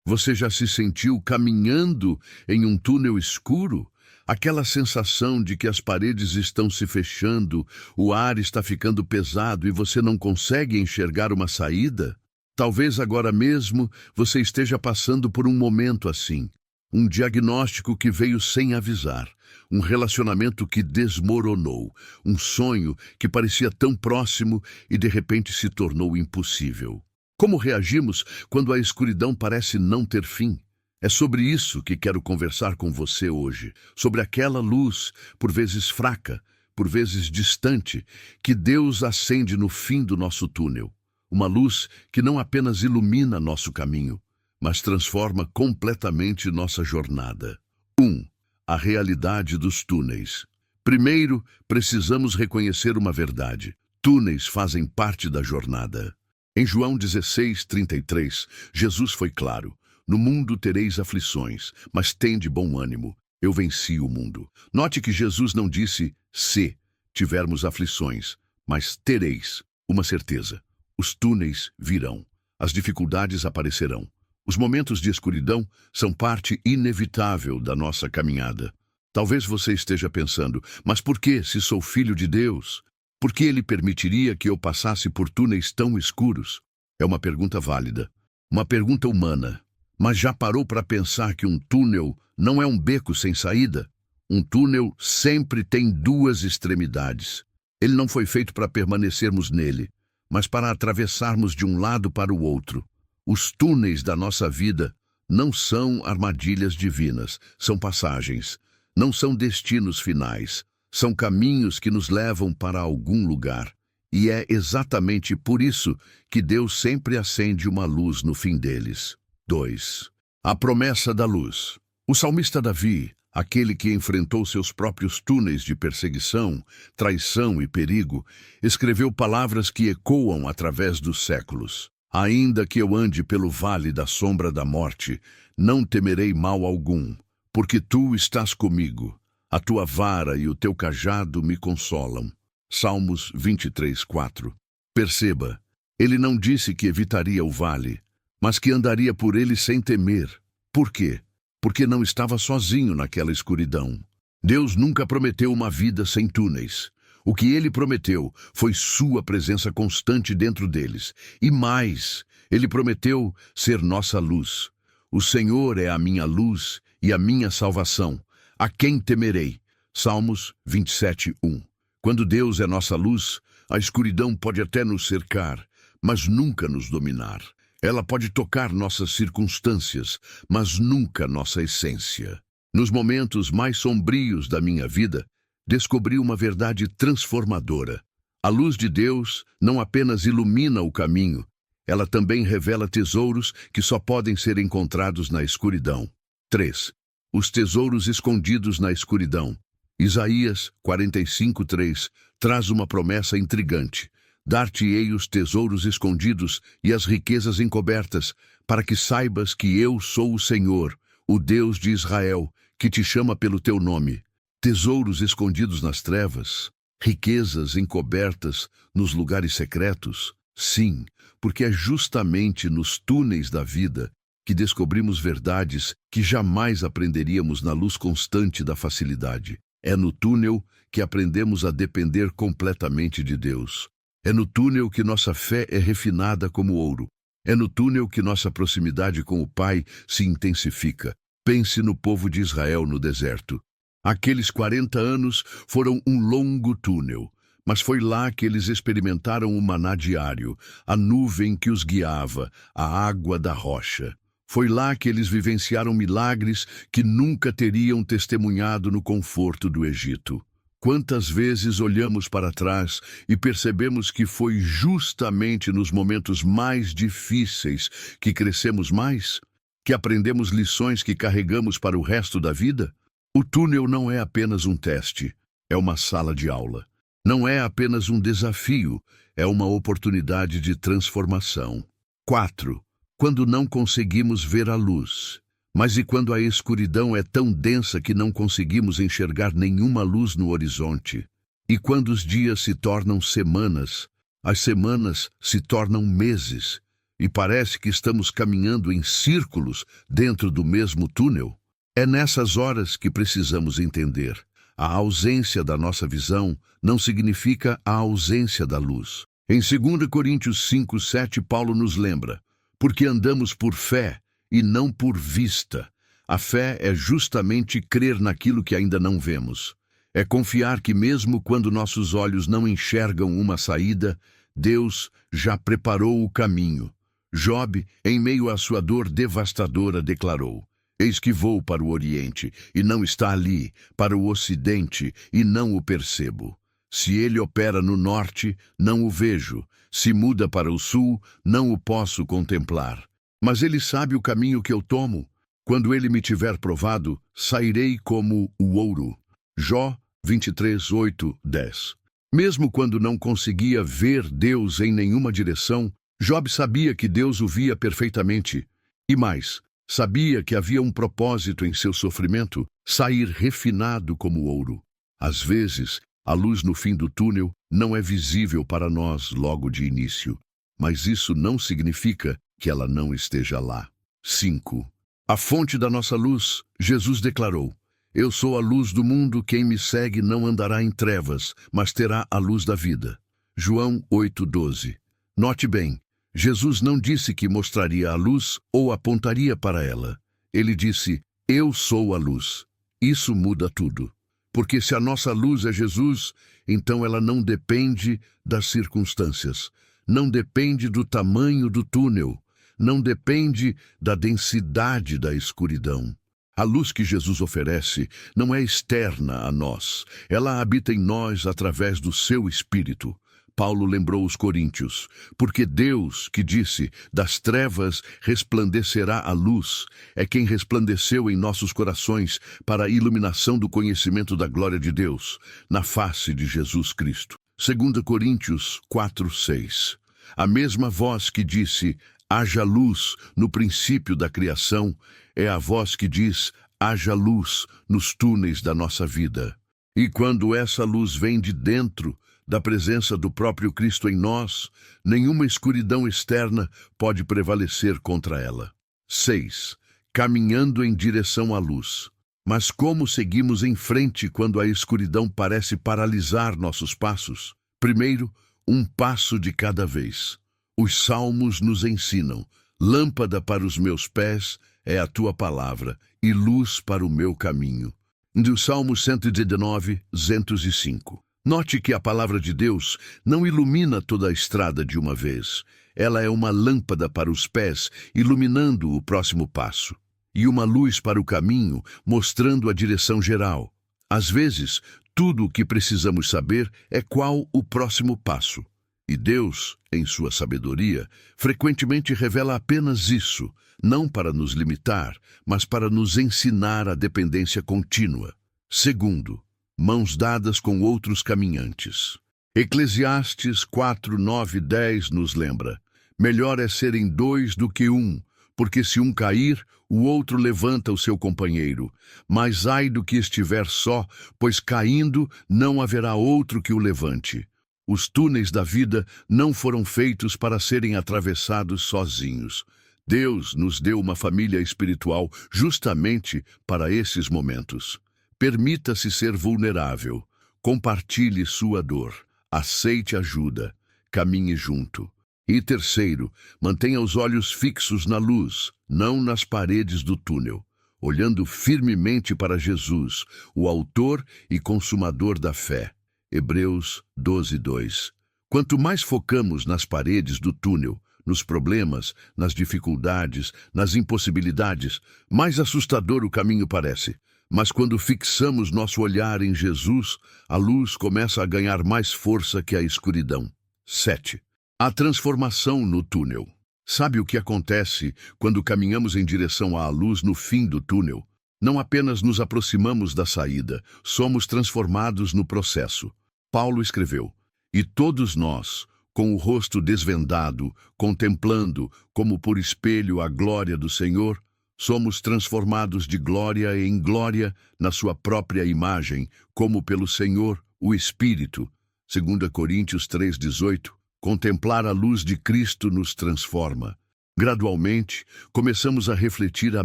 Você já se sentiu caminhando em um túnel escuro? Aquela sensação de que as paredes estão se fechando, o ar está ficando pesado e você não consegue enxergar uma saída? Talvez agora mesmo você esteja passando por um momento assim. Um diagnóstico que veio sem avisar, um relacionamento que desmoronou, um sonho que parecia tão próximo e de repente se tornou impossível. Como reagimos quando a escuridão parece não ter fim? É sobre isso que quero conversar com você hoje, sobre aquela luz, por vezes fraca, por vezes distante, que Deus acende no fim do nosso túnel. Uma luz que não apenas ilumina nosso caminho, mas transforma completamente nossa jornada. 1. A realidade dos túneis. Primeiro, precisamos reconhecer uma verdade. Túneis fazem parte da jornada. Em João 16:33, Jesus foi claro: no mundo tereis aflições, mas tende bom ânimo. Eu venci o mundo. Note que Jesus não disse se tivermos aflições, mas tereis uma certeza. Os túneis virão. As dificuldades aparecerão. Os momentos de escuridão são parte inevitável da nossa caminhada. Talvez você esteja pensando, mas por que, se sou filho de Deus? Por que Ele permitiria que eu passasse por túneis tão escuros? É uma pergunta válida, uma pergunta humana. Mas já parou para pensar que um túnel não é um beco sem saída? Um túnel sempre tem duas extremidades. Ele não foi feito para permanecermos nele, mas para atravessarmos de um lado para o outro. Os túneis da nossa vida não são armadilhas divinas, são passagens. Não são destinos finais, são caminhos que nos levam para algum lugar. E é exatamente por isso que Deus sempre acende uma luz no fim deles. 2. A promessa da luz. O salmista Davi, aquele que enfrentou seus próprios túneis de perseguição, traição e perigo, escreveu palavras que ecoam através dos séculos. Ainda que eu ande pelo vale da sombra da morte, não temerei mal algum, porque tu estás comigo. A tua vara e o teu cajado me consolam. Salmos 23:4. Perceba, ele não disse que evitaria o vale, mas que andaria por ele sem temer. Por quê? Porque não estava sozinho naquela escuridão. Deus nunca prometeu uma vida sem túneis. O que ele prometeu foi sua presença constante dentro deles. E mais, ele prometeu ser nossa luz. O Senhor é a minha luz e a minha salvação. A quem temerei? Salmos 27:1. Quando Deus é nossa luz, a escuridão pode até nos cercar, mas nunca nos dominar. Ela pode tocar nossas circunstâncias, mas nunca nossa essência. Nos momentos mais sombrios da minha vida, descobri uma verdade transformadora. A luz de Deus não apenas ilumina o caminho, ela também revela tesouros que só podem ser encontrados na escuridão. 3. Os tesouros escondidos na escuridão. Isaías 45:3 traz uma promessa intrigante. Dar-te-ei os tesouros escondidos e as riquezas encobertas, para que saibas que eu sou o Senhor, o Deus de Israel, que te chama pelo teu nome. Tesouros escondidos nas trevas, riquezas encobertas nos lugares secretos. Sim, porque é justamente nos túneis da vida que descobrimos verdades que jamais aprenderíamos na luz constante da facilidade. É no túnel que aprendemos a depender completamente de Deus. É no túnel que nossa fé é refinada como ouro. É no túnel que nossa proximidade com o Pai se intensifica. Pense no povo de Israel no deserto. Aqueles 40 anos foram um longo túnel, mas foi lá que eles experimentaram o maná diário, a nuvem que os guiava, a água da rocha. Foi lá que eles vivenciaram milagres que nunca teriam testemunhado no conforto do Egito. Quantas vezes olhamos para trás e percebemos que foi justamente nos momentos mais difíceis que crescemos mais, que aprendemos lições que carregamos para o resto da vida? O túnel não é apenas um teste, é uma sala de aula. Não é apenas um desafio, é uma oportunidade de transformação. 4. Quando não conseguimos ver a luz. Mas e quando a escuridão é tão densa que não conseguimos enxergar nenhuma luz no horizonte? E quando os dias se tornam semanas, as semanas se tornam meses, e parece que estamos caminhando em círculos dentro do mesmo túnel. É nessas horas que precisamos entender: a ausência da nossa visão não significa a ausência da luz. Em 2 Coríntios 5:7, Paulo nos lembra: porque andamos por fé e não por vista. A fé é justamente crer naquilo que ainda não vemos. É confiar que mesmo quando nossos olhos não enxergam uma saída, Deus já preparou o caminho. Job, em meio à sua dor devastadora, declarou: eis que vou para o Oriente, e não está ali, para o Ocidente, e não o percebo. Se ele opera no Norte, não o vejo. Se muda para o Sul, não o posso contemplar. Mas ele sabe o caminho que eu tomo. Quando ele me tiver provado, sairei como o ouro. Jó 23:8-10. Mesmo quando não conseguia ver Deus em nenhuma direção, Job sabia que Deus o via perfeitamente. E mais, sabia que havia um propósito em seu sofrimento: sair refinado como ouro. Às vezes, a luz no fim do túnel não é visível para nós logo de início, mas isso não significa que ela não esteja lá. 5. A fonte da nossa luz. Jesus declarou: eu sou a luz do mundo, quem me segue não andará em trevas, mas terá a luz da vida. João 8:12. Note bem, Jesus não disse que mostraria a luz ou apontaria para ela. Ele disse: eu sou a luz. Isso muda tudo. Porque se a nossa luz é Jesus, então ela não depende das circunstâncias, não depende do tamanho do túnel, não depende da densidade da escuridão. A luz que Jesus oferece não é externa a nós, ela habita em nós através do seu Espírito. Paulo lembrou os coríntios: porque Deus, que disse, das trevas resplandecerá a luz, é quem resplandeceu em nossos corações para a iluminação do conhecimento da glória de Deus, na face de Jesus Cristo. 2 Coríntios 4:6. A mesma voz que disse: haja luz no princípio da criação, é a voz que diz: haja luz nos túneis da nossa vida. E quando essa luz vem de dentro, da presença do próprio Cristo em nós, nenhuma escuridão externa pode prevalecer contra ela. 6. Caminhando em direção à luz. Mas como seguimos em frente quando a escuridão parece paralisar nossos passos? Primeiro, um passo de cada vez. Os salmos nos ensinam: lâmpada para os meus pés é a tua palavra, e luz para o meu caminho. Do Salmo 119, 205. Note que a palavra de Deus não ilumina toda a estrada de uma vez. Ela é uma lâmpada para os pés, iluminando o próximo passo, e uma luz para o caminho, mostrando a direção geral. Às vezes, tudo o que precisamos saber é qual o próximo passo. E Deus, em sua sabedoria, frequentemente revela apenas isso, não para nos limitar, mas para nos ensinar a dependência contínua. Segundo, mãos dadas com outros caminhantes. Eclesiastes 4, 9 e 10 nos lembra: melhor é serem dois do que um, porque se um cair, o outro levanta o seu companheiro. Mas ai do que estiver só, pois caindo não haverá outro que o levante. Os túneis da vida não foram feitos para serem atravessados sozinhos. Deus nos deu uma família espiritual justamente para esses momentos. Permita-se ser vulnerável. Compartilhe sua dor. Aceite ajuda. Caminhe junto. E terceiro, mantenha os olhos fixos na luz, não nas paredes do túnel, olhando firmemente para Jesus, o autor e consumador da fé. Hebreus 12:2. Quanto mais focamos nas paredes do túnel, nos problemas, nas dificuldades, nas impossibilidades, mais assustador o caminho parece. Mas quando fixamos nosso olhar em Jesus, a luz começa a ganhar mais força que a escuridão. 7. A transformação no túnel. Sabe o que acontece quando caminhamos em direção à luz no fim do túnel? Não apenas nos aproximamos da saída, somos transformados no processo. Paulo escreveu: e todos nós, com o rosto desvendado, contemplando, como por espelho, a glória do Senhor, somos transformados de glória em glória na sua própria imagem, como pelo Senhor, o Espírito. 2 Coríntios 3:18. Contemplar a luz de Cristo nos transforma. Gradualmente, começamos a refletir a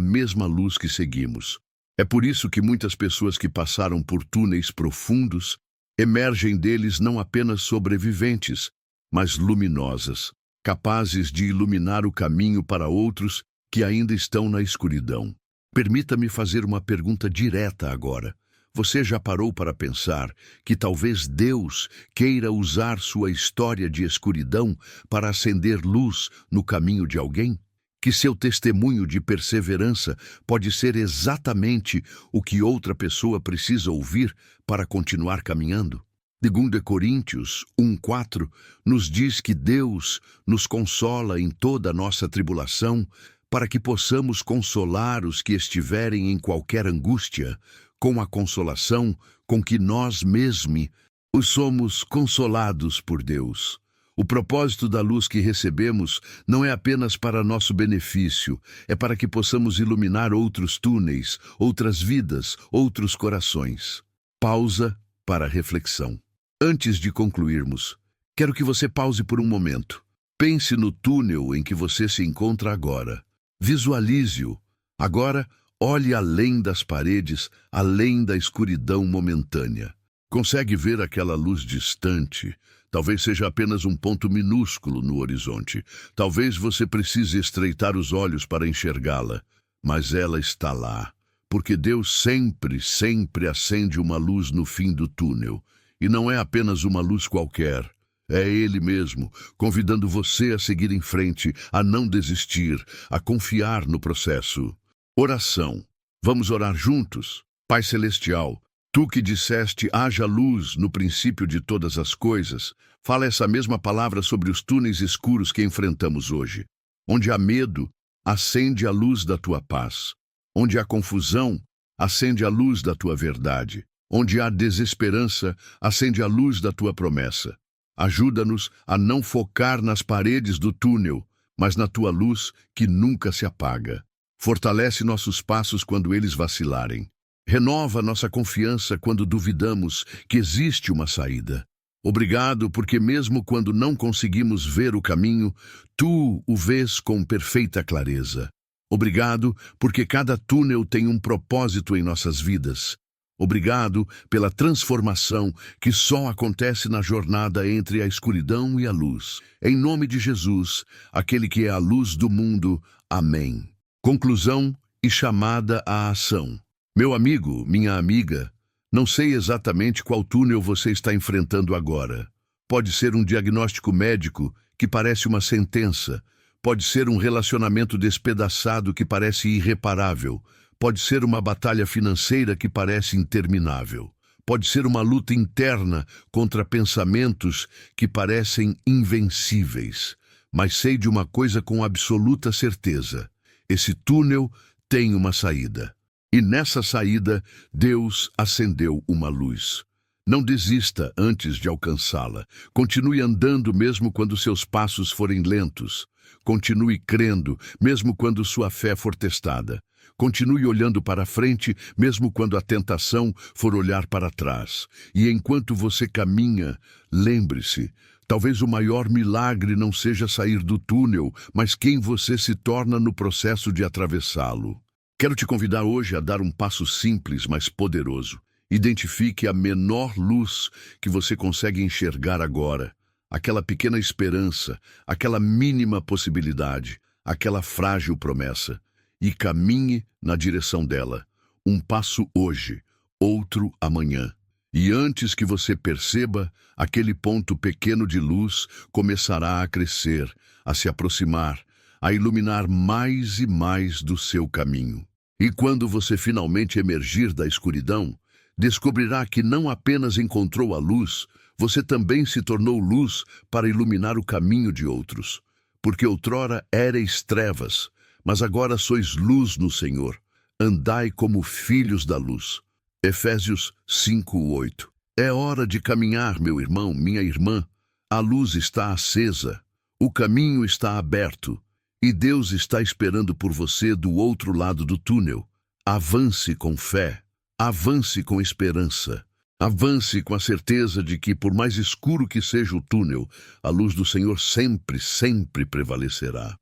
mesma luz que seguimos. É por isso que muitas pessoas que passaram por túneis profundos emergem deles não apenas sobreviventes, mas luminosas, capazes de iluminar o caminho para outros que ainda estão na escuridão. Permita-me fazer uma pergunta direta agora. Você já parou para pensar que talvez Deus queira usar sua história de escuridão para acender luz no caminho de alguém? Que seu testemunho de perseverança pode ser exatamente o que outra pessoa precisa ouvir para continuar caminhando? 2 Coríntios 1:4 nos diz que Deus nos consola em toda a nossa tribulação, para que possamos consolar os que estiverem em qualquer angústia, com a consolação com que nós mesmos os somos consolados por Deus. O propósito da luz que recebemos não é apenas para nosso benefício, é para que possamos iluminar outros túneis, outras vidas, outros corações. Pausa para reflexão. Antes de concluirmos, quero que você pause por um momento. Pense no túnel em que você se encontra agora. Visualize-o. Agora, olhe além das paredes, além da escuridão momentânea. Consegue ver aquela luz distante? Talvez seja apenas um ponto minúsculo no horizonte. Talvez você precise estreitar os olhos para enxergá-la, mas ela está lá. Porque Deus sempre acende uma luz no fim do túnel. E não é apenas uma luz qualquer. É Ele mesmo, convidando você a seguir em frente, a não desistir, a confiar no processo. Oração. Vamos orar juntos? Pai Celestial, Tu que disseste, haja luz no princípio de todas as coisas, fala essa mesma palavra sobre os túneis escuros que enfrentamos hoje. Onde há medo, acende a luz da Tua paz. Onde há confusão, acende a luz da Tua verdade. Onde há desesperança, acende a luz da Tua promessa. Ajuda-nos a não focar nas paredes do túnel, mas na Tua luz que nunca se apaga. Fortalece nossos passos quando eles vacilarem. Renova nossa confiança quando duvidamos que existe uma saída. Obrigado porque mesmo quando não conseguimos ver o caminho, Tu o vês com perfeita clareza. Obrigado porque cada túnel tem um propósito em nossas vidas. Obrigado pela transformação que só acontece na jornada entre a escuridão e a luz. Em nome de Jesus, aquele que é a luz do mundo. Amém. Conclusão e chamada à ação. Meu amigo, minha amiga, não sei exatamente qual túnel você está enfrentando agora. Pode ser um diagnóstico médico que parece uma sentença. Pode ser um relacionamento despedaçado que parece irreparável. Pode ser uma batalha financeira que parece interminável. Pode ser uma luta interna contra pensamentos que parecem invencíveis. Mas sei de uma coisa com absoluta certeza. Esse túnel tem uma saída. E nessa saída, Deus acendeu uma luz. Não desista antes de alcançá-la. Continue andando mesmo quando seus passos forem lentos. Continue crendo, mesmo quando sua fé for testada. Continue olhando para frente, mesmo quando a tentação for olhar para trás. E enquanto você caminha, lembre-se, talvez o maior milagre não seja sair do túnel, mas quem você se torna no processo de atravessá-lo. Quero te convidar hoje a dar um passo simples, mas poderoso. Identifique a menor luz que você consegue enxergar agora. Aquela pequena esperança, aquela mínima possibilidade, aquela frágil promessa. E caminhe na direção dela. Um passo hoje, outro amanhã. E antes que você perceba, aquele ponto pequeno de luz começará a crescer, a se aproximar, a iluminar mais e mais do seu caminho. E quando você finalmente emergir da escuridão, descobrirá que não apenas encontrou a luz, você também se tornou luz para iluminar o caminho de outros. Porque outrora éreis trevas, mas agora sois luz no Senhor. Andai como filhos da luz. Efésios 5:8. É hora de caminhar, meu irmão, minha irmã. A luz está acesa. O caminho está aberto. E Deus está esperando por você do outro lado do túnel. Avance com fé. Avance com esperança. Avance com a certeza de que, por mais escuro que seja o túnel, a luz do Senhor sempre prevalecerá.